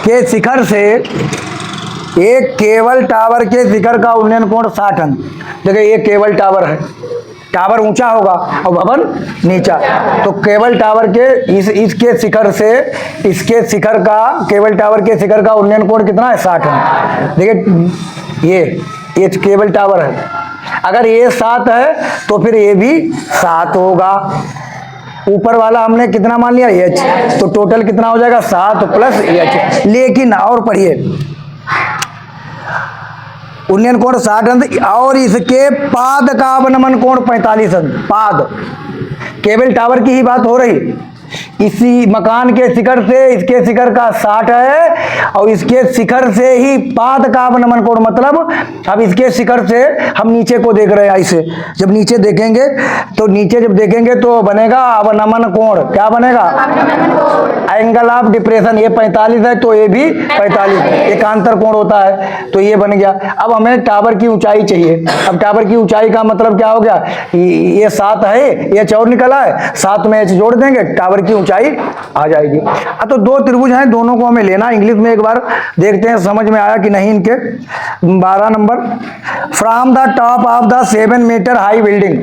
के शिखर से एक केबल टावर के शिखर का उन्नयन कोण 60 अंश। देखिए ये केबल टावर है, टावर ऊंचा होगा और भवन नीचा, तो केबल टावर के इसके शिखर से इसके शिखर का, केबल टावर के शिखर का उन्नयन कोण कितना है 60 अंश। देखिए ये केबल टावर है, अगर ये 7 है तो फिर ये भी 7 होगा। ऊपर वाला हमने कितना मान लिया h, तो टोटल कितना हो जाएगा 7 प्लस h। लेकिन और पढ़िए, उन्नयन कोण 60 अंश और इसके पाद का अवनमन कोण 45 अंश। पाद, केबल टावर की ही बात हो रही, इसी मकान के शिखर से इसके शिखर का 60 है और इसके शिखर से ही पाद का अवनमन कोण, मतलब अब इसके शिखर से हम नीचे को देख रहे हैं, ऐसे जब नीचे देखेंगे तो नीचे जब देखेंगे तो बनेगा अवनमन कोण। क्या बनेगा? Angle of depression. ये 45 है तो ये भी 45, एकांतर कोण होता है, तो ये बन गया। अब हमें टावर की ऊंचाई चाहिए। अब टावर की ऊंचाई का मतलब क्या हो गया, ये 7 है, ये 4 निकला है, 7 में h जोड़ देंगे, टावर की ऊंचाई आ जाएगी। तो 2 त्रिभुज हैं, दोनों को हमें लेना। इंग्लिश में एक बार देखते हैं समझ में आया कि नहीं इनके। 12 number, from the top of the 7 metre high building.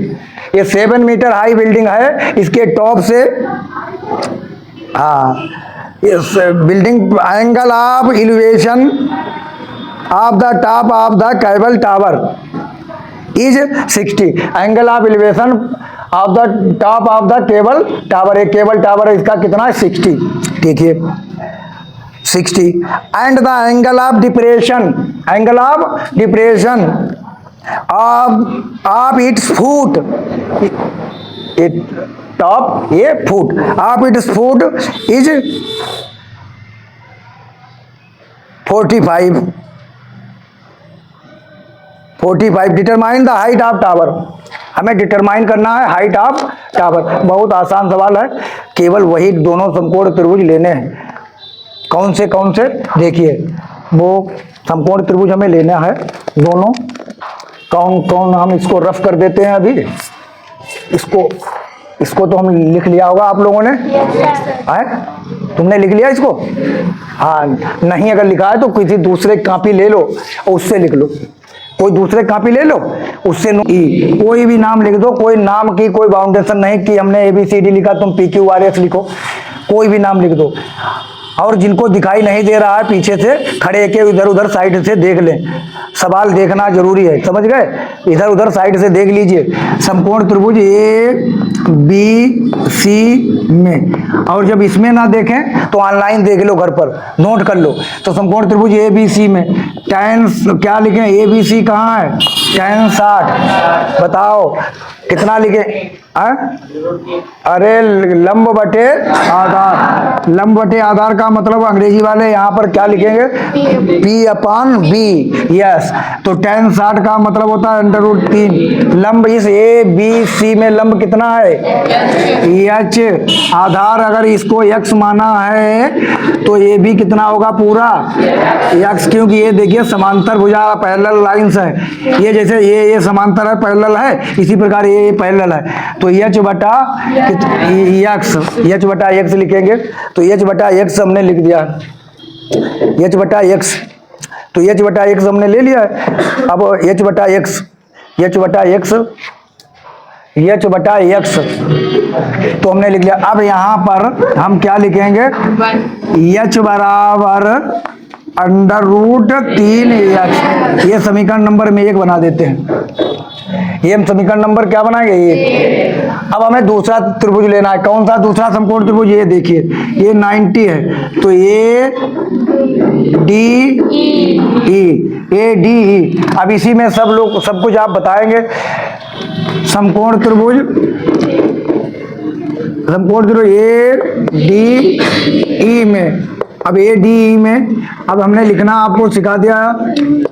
ये 7 मीटर हाई बिल्डिंग है, इसके टॉप से इस building angle of elevation of the top of the cable tower is 60। Angle of elevation of the top of the cable tower, एक cable tower है, इसका कितना है 60। देखिए 60 and the angle of depression, angle of depression of its foot, top ये foot of its foot is 45। Determine the height of tower. हमें determine करना है हाइट ऑफ टावर। बहुत आसान सवाल है, केवल वही दोनों समकोण त्रिभुज लेने हैं। कौन से देखिए, वो समकोण त्रिभुज हमें लेना है दोनों। कौन हम इसको रफ कर देते हैं अभी। इसको तो हम लिख लिया होगा आप लोगों ने, तुमने लिख लिया इसको? हाँ, नहीं अगर लिखा है तो किसी दूसरे कॉपी ले लो और उससे लिख लो। कोई दूसरे कॉपी ले लो, उससे कोई भी नाम लिख दो। कोई नाम की कोई बाउंडेशन नहीं कि हमने ABCD लिखा तुम PQRS लिखो, कोई भी नाम लिख दो। और जिनको दिखाई नहीं दे रहा है पीछे से खड़े के इधर उधर साइड से देख लें। सवाल देखना जरूरी है, समझ गए? इधर उधर साइड से देख लीजिए। समकोण त्रिभुज ABC में, और जब इसमें ना देखें तो ऑनलाइन देख लो, घर पर नोट कर लो। तो समकोण त्रिभुज ABC में tan क्या लिखें? ABC कहाँ है? tan 60। बताओ कितना लिखे? अरे लंब बटे आधार। लंब बटे आधार का मतलब अंग्रेजी वाले यहाँ पर क्या लिखेंगे? P/B। यस, तो tan 60 का मतलब होता है √3। लंब इस ABC में लंब कितना है? H। आधार अगर इसको x माना है तो ये भी कितना होगा? पूरा x, क्योंकि ये देखिए समांतर भुजा पैरेलल लाइंस है। ये जैसे ये समांतर है, पैरेलल है, इसी प्रकार ये पैरेलल है। तो h बटा x लिखेंगे। तो h बटा x हमने लिख दिया, h बटा x। तो h बटा x हमने ले लिया है। अब h बटा x तो हमने लिख लिया। अब यहाँ पर हम क्या लिखेंगे? h बराबर √3x। ये समीकरण नंबर में 1 बना देते हैं। ये हम समीकरण नंबर क्या बनाएंगे? ये। अब हमें दूसरा त्रिभुज लेना है। कौन सा दूसरा समकोण त्रिभुज? ये देखिए, ये 90 है, तो ये ADE। अब इसी में सब कुछ आप बताएंगे। समकोण त्रिभुज ADE में, अब ADE में अब हमने लिखना आपको सिखा दिया।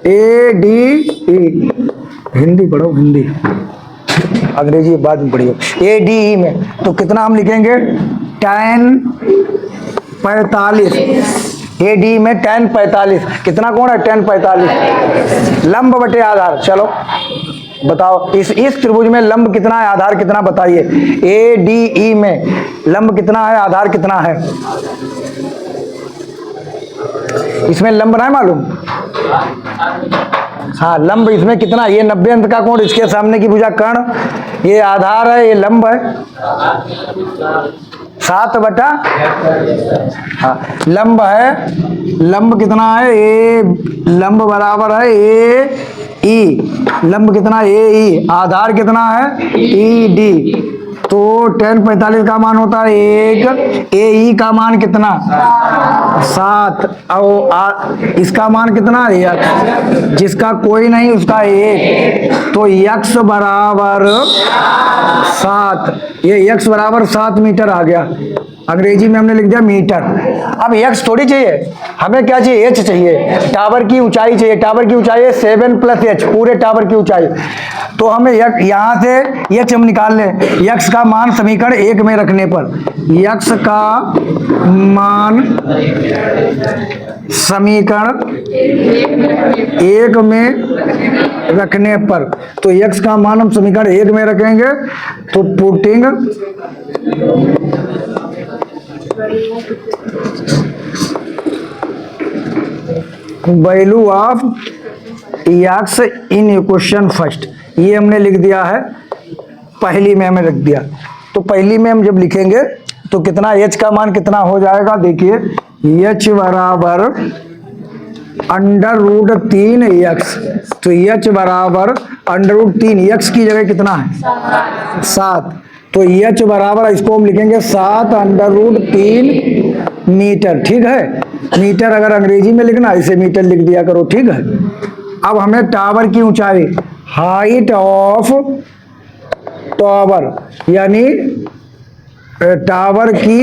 ADE, हिंदी पढ़ो, हिंदी, अंग्रेजी बाद में पढ़िए। ADE में तो कितना हम लिखेंगे? tan 45। ADE में tan 45 कितना कोण है? tan 45। लंब बटे आधार। चलो बताओ, इस त्रिभुज में लंब कितना है, आधार कितना, बताइए। ADE में लंब कितना है, आधार कितना है? इसमें लंब ना है मालूम। हाँ लंब इसमें कितना, ये 90 अंश का कोण, इसके सामने की भुजा कर्ण, ये आधार है, ये लंब है 7 बटा, हाँ लंब है, लंब कितना है ए, लंब बराबर है ए ई, लंब कितना ए ई, आधार कितना है ई डी। तो tan 45 का मान होता है 1, ए ई का मान कितना 7, और इसका मान कितना x, जिसका कोई नहीं उसका 1, तो x बराबर 7, ये x बराबर 7 मीटर आ गया। अंग्रेजी में हमने लिख दिया मीटर। अब x थोड़ी चाहिए, हमें क्या चाहिए, h चाहिए, टावर की ऊंचाई चाहिए। टावर की ऊंचाई है 7 + h, पूरे टावर की ऊंचाई। तो हमें यहाँ से h हम निकाल लें, x का मान समीकरण 1 में रखने पर, x का मान समीकरण 1 में रखने पर, तो x का मान हम समीकरण 1 में रखेंगे, तो putting value of x in equation first, ये हमने लिख दिया है, पहली में हमें रख दिया। तो पहली में हम जब लिखेंगे तो कितना h का मान कितना हो जाएगा, देखिए h बराबर √3x, तो h बराबर √3, x की जगह कितना है 7, तो h बराबर इसको हम लिखेंगे 7 √3 मीटर। ठीक है, मीटर अगर अंग्रेजी में लिखना इसे मीटर लिख दिया करो। ठीक है, अब हमें टावर की ऊंचाई, हाइट ऑफ टावर, यानी टावर की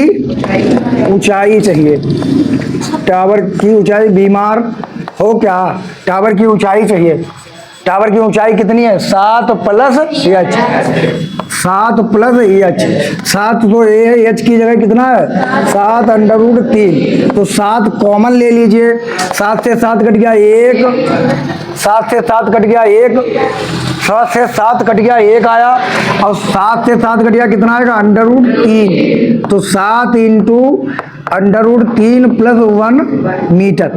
ऊंचाई चाहिए। टावर की ऊंचाई, बीमार हो क्या, टावर की ऊंचाई चाहिए। टावर की ऊंचाई कितनी है 7 + h, 7 + h, 7 तो ए है, h की जगह कितना है 7 √3, तो 7 कॉमन ले लीजिए, 7 से 7 कट गया 1, 7 से 7 कट गया 1, 7 से 7 कट गया 1 आया, और 7 से 7 कट गया कितना आएगा √3, तो 7 × √3 + 1 मीटर।